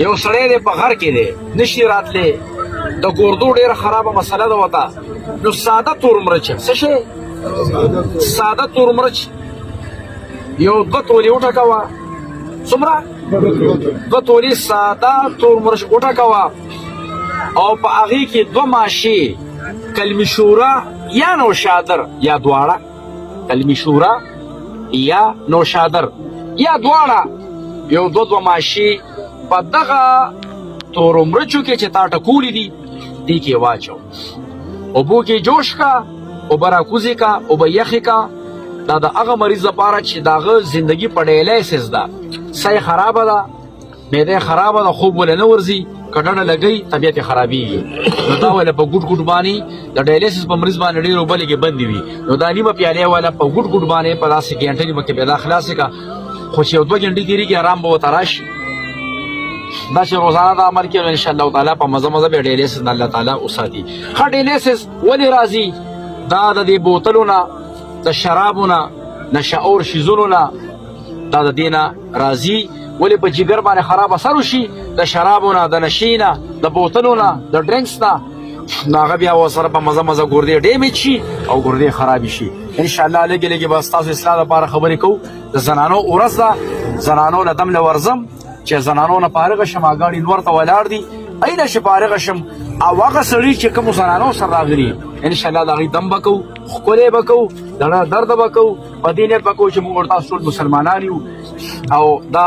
یو سړی دی په غر کې دی نشي راتلی د ګردو ډېره خرابه مسله ده ورته نو ساده تور مرچ څه شی ساده تور مرچ یو 2 تولې وټکوه څومره 2 تولې ساده تور مرچ وټکوه او په هغې کې 2 ماشې کلمې شورا یا نوشادر یا دواړه کلمې شورا یا نوشادر یا دواړه یو 2 ماشې په دغه تورو مرچو کې چې تا ټکولي دي دې کې واچو اوبو کې جوش کا اوبه راکوزې کا اوبه یخې کا دا د هغه مریض لپاره چې د هغه زندګي په ډایلیسس ده ساه یې خرابه ده معده یې خرابه ده خوب وله نه ورځي کډړه لګی طبیعت یې خرابېږي نو دا وله په ګوټ ګوټ باندې د ډایلیسس په مریض باندې ډېرې اوبه لږې بندې وي نو دا نیمه پیالې والا په ګوټ ګوټ باندې په داسې ګنټه نیمه کې پیدا خلاصې کا خو چې یو 2 ګنټې تېرېږي آرام به ورته راشي دا چې روزانه دا عمل کوي انشاءالله تعالی په مزه مزه به ډایلیسس نه الله تعالی وساتي ښه ډایلیسس ولې راځي دا د دې بوتلو نه د شرابو نه نشهور شیزونو نه دا د دې نه راځي ولې په جګر باندې خراب اثر وشي د شرابو نه د نشې نه د بوتلو نه د ډرنکس نه نو هغه بیا ورسره په مزه مزه ګردې ډیمیج شي او ګردې خرابې شي انشاءالله لږې لږې به ستاسو اصلاح لپاره خبرې کوو د زنانو ورځ ده زنانو له دم له ورځم چې زنانو نه فارغه شم اګاړي نور ته ولاړ دي اینه چې فارغه شم او هغه سړي چې کوم زنانو سره راغلي انشاءالله د هغې دم به کوو ښکلې به کوو دړه درد به کوو په دې نیت به کوو چې موږ ورته ټول مسلمانان یو او دا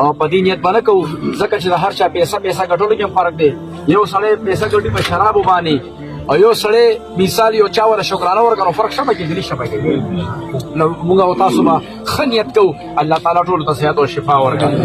او په دې نیت به نه کوو ځکه چې د هر چا پیسه ګټلو کې هم فرق دی یو سړی پیسه ګټي په شرابو باندې او یو سړی مثال یو چا وله شکرانه ورکړو فرق شبه کېدلی شبه کېږي نو موږ او تاسو به ښه نیت کوو الله تعالی ټولو ته صحت او شفا ورکړي